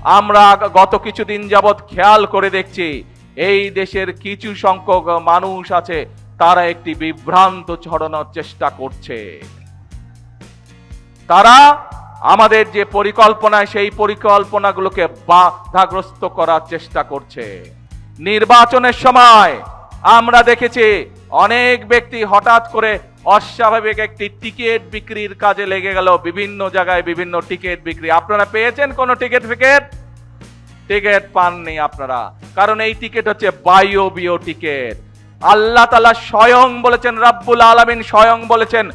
আমরা গত কিছুদিন যাবৎ খেয়াল করে দেখছি এই দেশের কিছু সংখ্যক মানুষ আছে, তারা একটি বিভ্রান্ত ছড়ানোর চেষ্টা করছে। তারা আমাদের যে পরিকল্পনা, সেই পরিকল্পনাগুলোকে বাধাগ্রস্ত করার চেষ্টা করছে। নির্বাচনের সময় আমরা দেখেছি অনেক ব্যক্তি হঠাৎ করে অস্বাভাবিক একটি টিকিট বিক্রির কাজে লেগে গেল। বিভিন্ন জায়গায় বিভিন্ন টিকিট বিক্রি। আপনারা পেয়েছেন কোন টিকিট পাননি আপনারা, কারণ এই টিকিট হচ্ছে বায়বীয় টিকিট। আল্লাহ তাআলা স্বয়ং বলেছেন, রাব্বুল আলামিন স্বয়ং বলেছেন,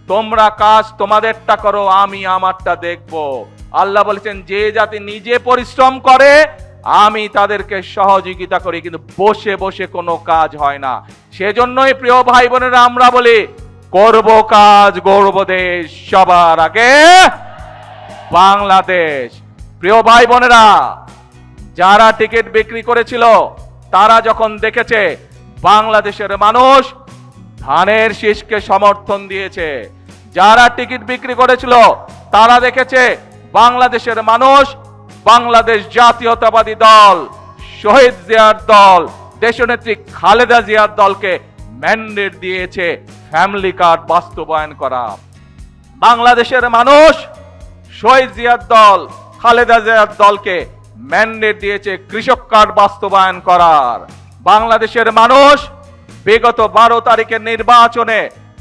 তোমরা কাজ তোমাদেরটা করো, আমি আমারটা দেখব। আল্লাহ বলেছেন, যে জাতি নিজে পরিশ্রম করে আমি তাদেরকে সহযোগিতা করি, কিন্তু বসে বসে কোনো কাজ হয় না। সেজন্যই প্রিয় ভাই বোনেরা আমরা বলি, করব কাজ গড়ব দেশ, সবার আগে বাংলাদেশ। প্রিয় ভাই বোনেরা, যারা টিকিট বিক্রি করেছিল তারা যখন দেখেছে বাংলাদেশের মানুষ ধানের শীষকে সমর্থন দিয়েছে, যারা টিকিট বিক্রি করেছিল তারা দেখেছে বাংলাদেশের মানুষ বাংলাদেশ জাতীয়তাবাদী দল, শহীদ জিয়ার দল, দেশনেত্রী খালেদা জিয়ার দলকে ম্যান্ডেট দিয়েছে ফ্যামিলি কার্ড বাস্তবায়ন করা। বাংলাদেশের মানুষ শহীদ জিয়ার দল, খালেদা জিয়ার দলকে ম্যান্ডেট দিয়েছে কৃষক কার্ড বাস্তবায়ন করার। বাংলাদেশের মানুষ বিগত 12 তারিখের নির্বাচনে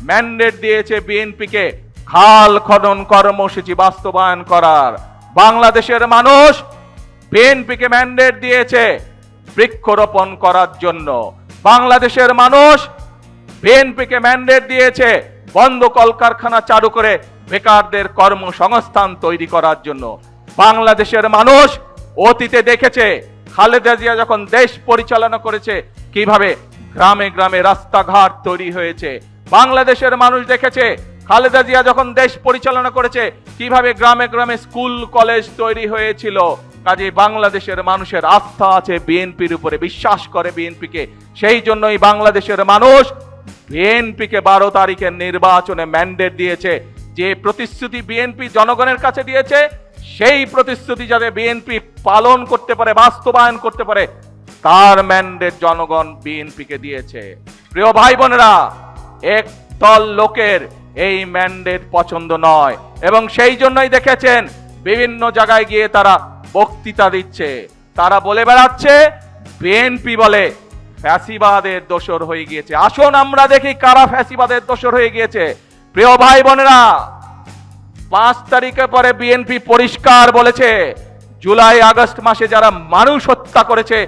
ম্যান্ডেট দিয়েছে বিএনপিকে খাল খনন কর্মসূচি বাস্তবায়ন করার। বাংলাদেশের মানুষ বিএনপিকে ম্যান্ডেট দিয়েছে বৃক্ষরোপণ করার জন্য। বাংলাদেশের মানুষ বিএনপিকে ম্যান্ডেট দিয়েছে বন্ধ কলকারখানা চালু করে বেকারদের কর্মসংস্থান তৈরি করার জন্য। বাংলাদেশের মানুষ অতীতে দেখেছে খালেদা জিয়া যখন দেশ পরিচালনা করেছে কিভাবে গ্রামে গ্রামে রাস্তাঘাট তৈরি হয়েছে। বাংলাদেশের মানুষ দেখেছে খালেদা জিয়া যখন দেশ পরিচালনা করেছে কিভাবে গ্রামে গ্রামে স্কুল কলেজ তৈরি হয়েছিল। কাজে বাংলাদেশের মানুষের আস্থা আছে বিএনপির উপরে, বিশ্বাস করে বিএনপিকে। সেই জন্যই বাংলাদেশের মানুষ বিএনপিকে 12 তারিখের নির্বাচনে ম্যান্ডেট দিয়েছে। যে প্রতিশ্রুতি বিএনপি জনগণের কাছে দিয়েছে, সেই প্রতিশ্রুতি যাতে বিএনপি পালন করতে পারে, বাস্তবায়ন করতে পারে, তার ম্যান্ডেট জনগণ বিএনপিকে দিয়েছে। প্রিয় ভাই বোনেরা, একদল লোকের এই ম্যান্ডেট পছন্দ নয় এবং সেই জন্যই দেখেছেন বিভিন্ন জায়গায় গিয়ে তারা বক্তৃতা দিচ্ছে। তারা বলে বেড়াচ্ছে বিএনপি বলে ফ্যাসিবাদের দোসর হয়ে গিয়েছে। আসুন আমরা দেখি কারা ফ্যাসিবাদের দোসর হয়ে গিয়েছে। প্রিয় ভাই বোনেরা, 5 তারিখের পরে বিএনপি পরিষ্কার বলেছে জুলাই আগস্ট মাসে যারা মানুষ হত্যা করেছে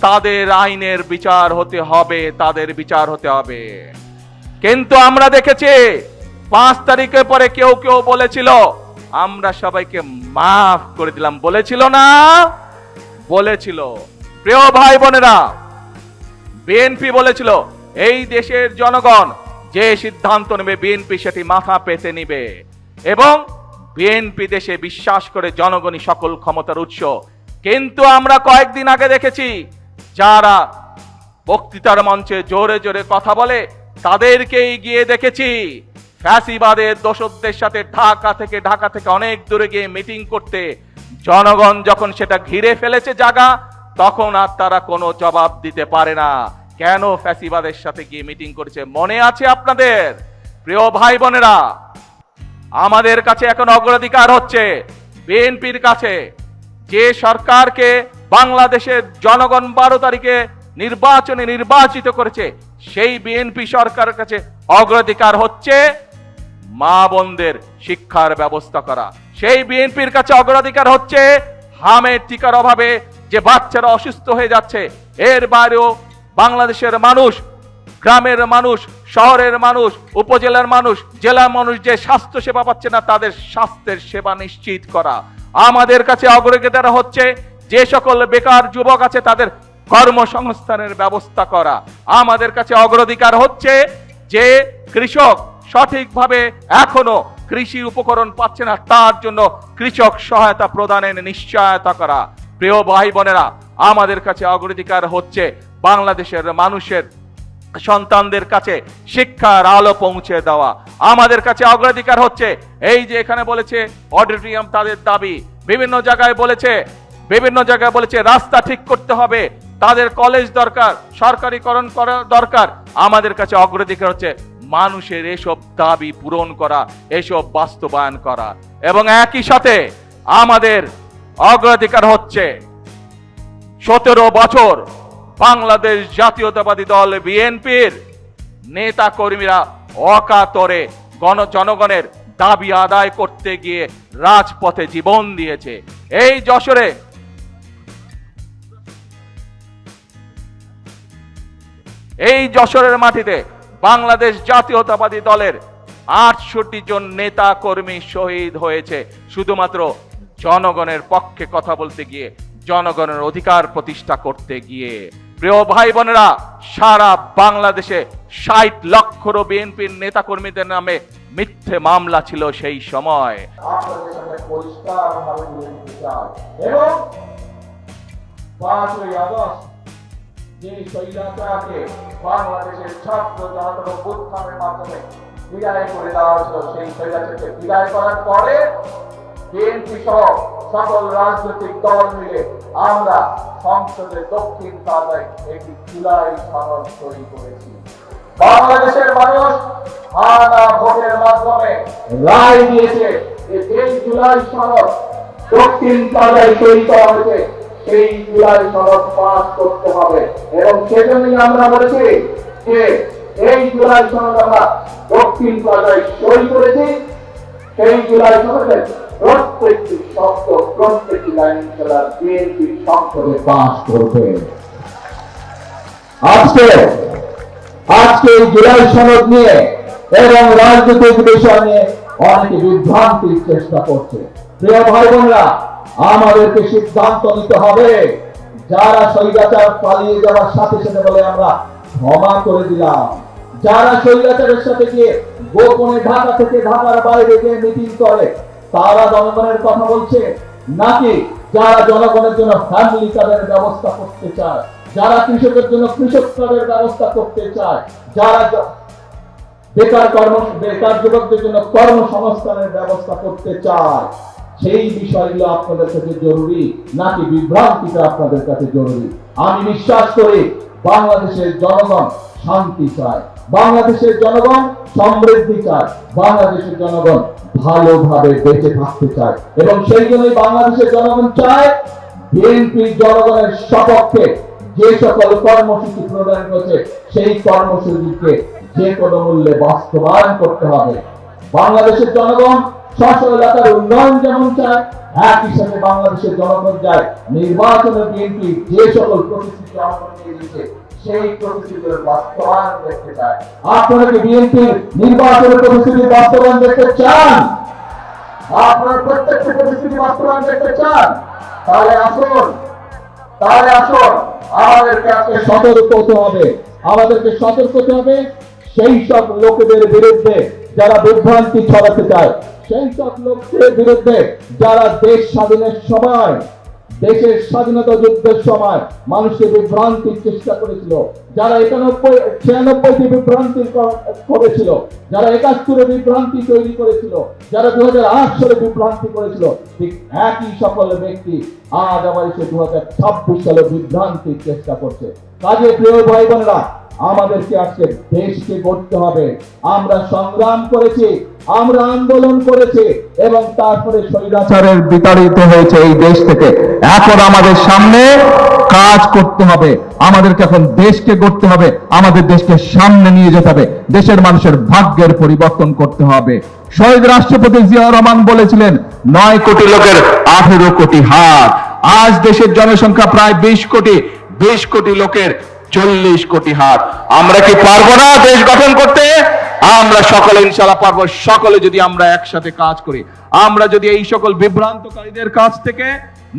তাদের আইনের বিচার হতে হবে, তাদের বিচার হতে হবে। কিন্তু আমরা দেখেছি 5 তারিখের পরে কেউ কেউ বলেছিল আমরা সবাইকে মাফ করে দিলাম, বলেছিল না? বলেছিল। প্রিয় ভাই বোনেরা, বিএনপি বলেছিল এই দেশের জনগণ যে সিদ্ধান্ত নেবে বিএনপি সেটি মাথা পেতে নিবে এবং বিএনপি দেশে বিশ্বাস করে জনগণই সকল ক্ষমতার উৎস। কিন্তু আমরা কয়েকদিন আগে দেখেছি যারা বক্তৃতার মঞ্চে জোরে জোরে কথা বলে তাদেরকেই গিয়ে দেখেছি ফ্যাসিবাদের দোসরদের সাথে ঢাকা থেকে অনেক দূরে গিয়ে মিটিং করতে। জনগণ যখন সেটা ঘিরে ফেলেছে জায়গা, তখন আর তারা কোনো জবাব দিতে পারে না। কেন ফ্যাসিবাদের সাথে গিয়ে মিটিং করেছে মনে আছে আপনাদের? প্রিয় ভাই বোনেরা, আমাদের কাছে এখন অগ্রাধিকার হচ্ছে বিএনপির কাছে যে সরকারকে বাংলাদেশের জনগণ 12 তারিখে নির্বাচনে নির্বাচিত করেছে, সেই বিএনপি সরকারের কাছে অগ্রাধিকার হচ্ছে মা বোনদের শিক্ষার ব্যবস্থা করা। সেই বিএনপির কাছে অগ্রাধিকার হচ্ছে হামের টিকার অভাবে যে বাচ্চারা অসুস্থ হয়ে যাচ্ছে। এর বাইরেও বাংলাদেশের মানুষ, গ্রামের মানুষ, শহরের মানুষ, উপজেলার মানুষ, জেলার মানুষ যে স্বাস্থ্য সেবা পাচ্ছে না তাদের স্বাস্থ্যের সেবা নিশ্চিত করা। আমাদের কাছে অগ্রাধিকার হচ্ছে যে সকল বেকার যুবক আছে তাদের কর্মসংস্থানের ব্যবস্থা করা। আমাদের কাছে অগ্রাধিকার হচ্ছে যে কৃষক সঠিকভাবে এখনো কৃষি উপকরণ পাচ্ছে না, তার জন্য কৃষক সহায়তা প্রদানের নিশ্চয়তা করা। প্রিয় ভাই বোনেরা, আমাদের কাছে অগ্রাধিকার হচ্ছে বাংলাদেশের মানুষের সন্তানদের কাছে শিক্ষার আলো পৌঁছে দেওয়া। আমাদের কাছে অগ্রাধিকার হচ্ছে এই যে এখানে বলেছে অডিটোরিয়াম তাদের দাবি, বিভিন্ন জায়গায় বলেছে বিভিন্ন জায়গায় বলেছে রাস্তা ঠিক করতে হবে, তাদের কলেজ দরকার, সরকারিকরণ করা দরকার। আমাদের কাছে অগ্রাধিকার হচ্ছে মানুষের এসব দাবি পূরণ করা, এসব বাস্তবায়ন করা। এবং একই সাথে আমাদের অগ্রাধিকার হচ্ছে 17 বছর বাংলাদেশ জাতীয়তাবাদী দল বিএনপির নেতা কর্মীরা অকাতরে জনগণের দাবি আদায় করতে গিয়ে রাজপথে জীবন দিয়েছে। এই যশোরের মাটিতে বাংলাদেশ জাতীয়তাবাদী দলের 68 জন নেতা কর্মী শহীদ হয়েছে শুধুমাত্র জনগণের পক্ষে কথা বলতে গিয়ে, জনগণের অধিকার প্রতিষ্ঠা করতে গিয়ে। প্রিয় ভাই বোনেরা, সারা বাংলাদেশে 60 লক্ষেরও বিএনপির নেতা কর্মীদের নামে মিথ্যে মামলা ছিল সেই সময়। আপনাদের সাথে পরিষ্কারভাবে বলে দিতে চাই, এবং 5ই আগস্ট যে স্বৈরাচারকে বাংলাদেশের ছাত্র জনতার অভ্যুত্থানের মাধ্যমে বিদায় করে দেওয়া হয়েছিল, সেই স্বৈরাচারকে বিদায় করার পরে বিএনপি সহ সকল রাজনৈতিক দল মিলে আমরা সংসদের দক্ষিণ প্লাজায় একটি জুলাই সনদ তৈরি করেছি। বাংলাদেশের মানুষ হানা ভোটের মাধ্যমে রায় দিয়েছে যে এই জুলাই সনদ দক্ষিণ প্লাজায় তৈরি করা হয়েছে, সেই জুলাই সনদ পাস করতে হবে। এবং সেজন্যই আমরা বলেছি যে এই জুলাই সনদ আমরা দক্ষিণ প্লাজায় সই করেছি। সেই জুলাই সনদের প্রত্যেকটি শব্দ, প্রত্যেকটি লাইন ইনশাআল্লাহ বিএনপি সংসদে পাস করবে। আজকে এই জুলাই সনদ নিয়ে এবং রাজনৈতিক বিষয় নিয়ে অনেকে বিভ্রান্তির চেষ্টা করছে। প্রিয় ভাই বোনরা, আমাদেরকে সিদ্ধান্ত নিতে হবে। যারা স্বৈরাচার পালিয়ে যাওয়ার সাথে সাথে বলে আমরা ক্ষমা করে দিলাম, যারা স্বৈরাচারের সাথে গিয়ে গোপনে ঢাকা থেকে ঢাকার বাইরে গিয়ে মিটিং করে, তারা জনগণের কথা বলছে, নাকি যারা জনগণের জন্য ফ্যামিলি কার্ডের ব্যবস্থা করতে চায়, যারা কৃষকের জন্য কৃষক কার্ডের ব্যবস্থা করতে চায়, যারা বেকার যুবকদের জন্য কর্মসংস্থানের ব্যবস্থা করতে চায়, সেই বিষয়গুলো আপনাদের কাছে জরুরি নাকি বিভ্রান্তিটা আপনাদের কাছে জরুরি? আমি বিশ্বাস করি বাংলাদেশের জনগণ শান্তি চায়, বাংলাদেশের জনগণ সমৃদ্ধি চায়, বাংলাদেশের জনগণ ভালোভাবে বেঁচে থাকতে চায়। এবং সেই জন্যই বাংলাদেশের জনগণ চায় বিএনপি জনগণের সপক্ষে যে সকল কর্মসূচি প্রদান করেছে সেই কর্মসূচিকে যে কোনো মূল্যে বাস্তবায়ন করতে হবে। বাংলাদেশের জনগণ স্ব এলাকার উন্নয়ন যেমন চায়, একই সাথে বাংলাদেশের জনগণ চায় নির্বাচনে বিএনপি যে সকল প্রতিশ্রুতি আমাদের দিয়েছে সেই প্রতিশ্রুতির বাস্তবায়ন দেখতে চায়। আপনারা কি বিএনপির নির্বাচনের প্রতিশ্রুতি বাস্তবায়ন দেখতে চান? আপনারা প্রত্যেকটি প্রতিশ্রুতি বাস্তবায়ন দেখতে চান? তাহলে আসুন আমাদেরকে আজকে সতর্ক হতে হবে। আমাদেরকে সতর্ক হতে হবে সেই সব লোকেদের বিরুদ্ধে যারা বিভ্রান্তি ছড়াতে চায়, সেই সব লোকদের বিরুদ্ধে যারা দেশ স্বাধীনের সময়, দেশের স্বাধীনতা যুদ্ধের সময় মানুষকে বিভ্রান্তির চেষ্টা করেছিল, যারা 96 বিভ্রান্তি করেছিল, যারা 71 বিভ্রান্তি তৈরি করেছিল, যারা 2008 সালে বিভ্রান্তি করেছিল, ঠিক একই সকল ব্যক্তি আজ আবার এসে 2026 সালে বিভ্রান্তির চেষ্টা করছে। কাজে প্রিয় ভাই বোনেরা, আমাদেরকে আজকে দেশকে গড়তে হবে। আমরা সংগ্রাম করেছি, আমরা আন্দোলন করেছি এবং তারপরে স্বৈরাচারের বিতাড়িত হয়েছে এই দেশ থেকে। এখন আমাদের সামনে কাজ করতে হবে, আমাদেরকে এখন দেশকে গড়তে হবে, আমাদের দেশকে সামনে নিয়ে যেতে হবে, দেশের মানুষের ভাগ্যের পরিবর্তন করতে হবে। শহীদ রাষ্ট্রপতি জিয়াউর রহমান বলেছিলেন 9 কোটি লোকের 18 কোটি হাত। আজ দেশের জনসংখ্যা প্রায় 20 কোটি, 20 কোটি লোকের 40 কোটি হাত। আমরা কি পারবো না দেশ গঠন করতে? আমরা সকলে ইনশাআল্লাহ পারবো, সকলে যদি আমরা একসাথে কাজ করি, আমরা যদি এই সকল বিভ্রান্তকারীদের কাছ থেকে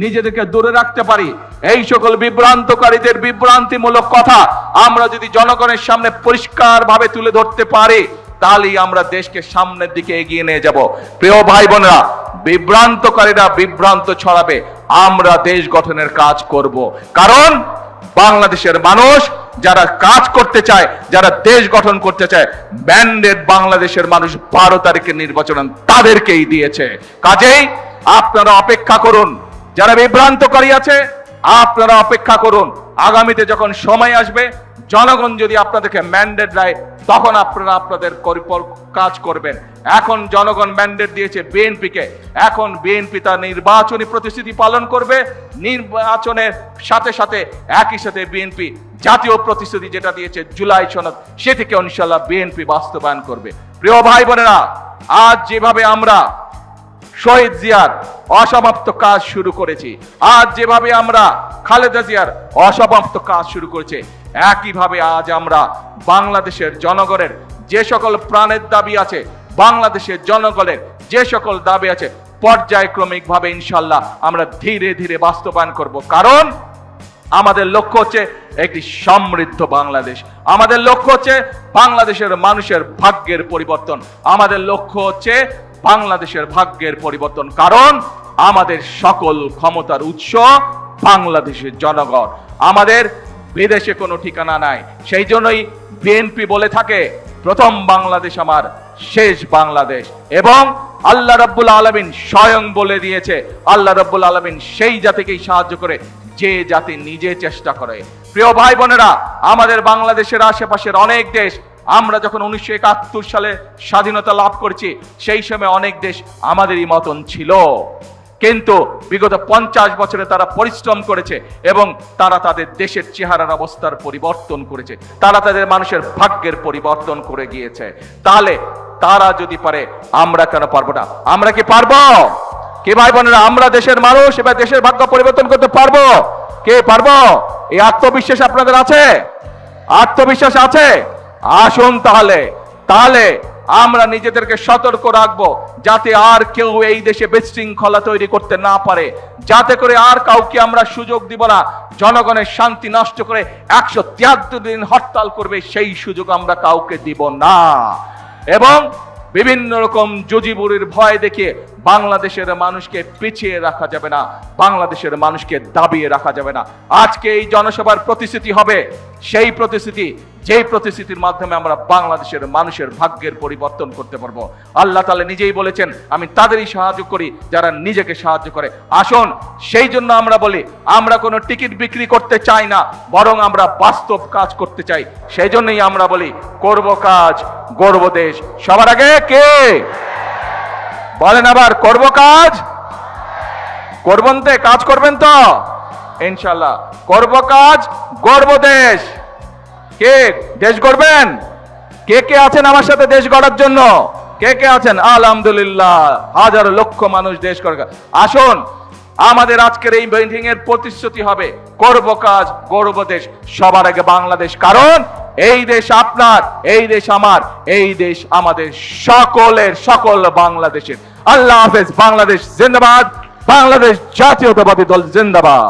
নিজেদেরকে দূরে রাখতে পারি, এই সকল বিভ্রান্তকারীদের বিভ্রান্তিমূলক কথা আমরা যদি জনগণের সামনে পরিষ্কার ভাবে তুলে ধরতে পারি, তাহলেই আমরা দেশকে সামনের দিকে এগিয়ে নিয়ে যাব। প্রিয় ভাই বোনেরা, বিভ্রান্তকারীরা বিভ্রান্ত ছড়াবে, আমরা দেশ গঠনের কাজ করব। কারণ বাংলাদেশের মানুষ যারা কাজ করতে চায়, যারা দেশ গঠন করতে চায়, ম্যান্ডেট বাংলাদেশের মানুষ 12 তারিখের নির্বাচন তাদেরকেই দিয়েছে। কাজেই আপনারা অপেক্ষা করুন, যারা বিভ্রান্তকারী আছে, আপনারা অপেক্ষা করুন। আগামীতে যখন সময় আসবে, জনগণ যদি আপনাদেরকে ম্যান্ডেট দেয়, তখন আপনারা আপনাদের কাজ করবেন। এখন জনগণ ম্যান্ডেট দিয়েছে বিএনপিকে, এখন বিএনপি তার নির্বাচনী প্রতিশ্রুতি পালন করবে। নির্বাচনের সাথে সাথে একই সাথে বিএনপি জাতীয় প্রতিশ্রুতি যেটা দিয়েছে জুলাই সনদ, সেটিকে ইনশাআল্লাহ বিএনপি বাস্তবায়ন করবে। প্রিয় ভাই বোনেরা, আজ যেভাবে আমরা শহীদ জিয়ার অসমাপ্ত কাজ শুরু করেছি, আজ যেভাবে আমরা খালেদা জিয়ার অসমাপ্ত কাজ শুরু করেছি, একইভাবে আজ আমরা বাংলাদেশের জনগণের যে সকল প্রাণের দাবি আছে, বাংলাদেশের জনগণের যে সকল দাবি আছে, পর্যায়ক্রমিক ভাবে ইনশাআল্লাহ আমরা ধীরে ধীরে বাস্তবায়ন করব। কারণ আমাদের লক্ষ্য হচ্ছে একটি সমৃদ্ধ বাংলাদেশ, আমাদের লক্ষ্য হচ্ছে বাংলাদেশের মানুষের ভাগ্যের পরিবর্তন, আমাদের লক্ষ্য হচ্ছে বাংলাদেশের ভাগ্যের পরিবর্তন। কারণ আমাদের সকল ক্ষমতার উৎস বাংলাদেশের জনগণ, আমাদের বিদেশে কোনো ঠিকানা নাই। সেই জন্যই বিএনপি বলে থাকে, প্রথম বাংলাদেশ আমার, শেষ বাংলাদেশ। এবং আল্লাহ রাব্বুল আলামিন স্বয়ং বলে দিয়েছে, আল্লাহ রাব্বুল আলামিন সেই জাতিকেই সাহায্য করে যে জাতি নিজে চেষ্টা করে। প্রিয় ভাই বোনেরা, আমাদের বাংলাদেশের আশেপাশের অনেক দেশ, আমরা যখন 1971 সালে স্বাধীনতা লাভ করেছি, সেই সময় অনেক দেশ আমাদেরই মতন ছিল, কিন্তু বিগত 50 বছরে তারা পরিশ্রম করেছে এবং তারা তাদের দেশের চেহারার অবস্থার পরিবর্তন করেছে, তারা তাদের মানুষের ভাগ্যের পরিবর্তন করে গিয়েছে। তাহলে তারা যদি পারে, আমরা কেন পারবো না? আমরা কি পারবো? কে ভাই বোনেরা, আমরা দেশের মানুষ, এবার দেশের ভাগ্য পরিবর্তন করতে পারবো? কে পারবো? এই আত্মবিশ্বাস আপনাদের আছে? আত্মবিশ্বাস আছে? আসুন তাহলে আমরা নিজেদেরকে সতর্ক রাখবো, যাতে আর কেউ এই দেশে বিশৃঙ্খলা তৈরি করতে না পারে, যাতে করে আর কাউকে আমরা সুযোগ দিব না জনগণের শান্তি নষ্ট করে 173 দিন হরতাল করবে, সেই সুযোগ আমরা কাউকে দিব না। এবং বিভিন্ন রকম জজিবুরির ভয় দেখিয়ে বাংলাদেশের মানুষকে পিছিয়ে রাখা যাবে না, বাংলাদেশের মানুষকে দাবিয়ে রাখা যাবে না। আজকে এই জনসভার প্রতিশ্রুতি হবে সেই প্রতিশ্রুতি, যেই প্রতিশ্রুতির মাধ্যমে আমরা বাংলাদেশের মানুষের ভাগ্যের পরিবর্তন করতে পারবো। আল্লাহ তাআলা নিজেই বলেছেন, আমি তাদেরই সাহায্য করি যারা নিজেকে সাহায্য করে। আসুন, সেই জন্য আমরা বলি, আমরা কোনো টিকিট বিক্রি করতে চাই না, বরং আমরা বাস্তব কাজ করতে চাই। সেই জন্যই আমরা বলি, করব কাজ, গড়ব দেশ। সবার আগে কে বলেন আবার, করব কাজ, করবেন তো? কাজ করবেন তো ইনশাআল্লাহ? করব কাজ, গড়ব দেশ। কে দেশ গড়বেন? কে কে আছেন আমার সাথে দেশ গড়ার জন্য? কে কে আছেন? আলহামদুলিল্লাহ, হাজার লক্ষ মানুষ দেশ গড়া। আসুন, আমাদের আজকের এই মিটিং এর প্রতিশ্রুতি হবে, করব কাজ, গড়ব দেশ। সবার আগে বাংলাদেশ। কারণ এই দেশ আপনার, এই দেশ আমার, এই দেশ আমাদের সকলের, সকল বাংলাদেশের। আল্লাহ হাফেজ। বাংলাদেশ জিন্দাবাদ, বাংলাদেশ জাতীয়তাবাদী দল জিন্দাবাদ।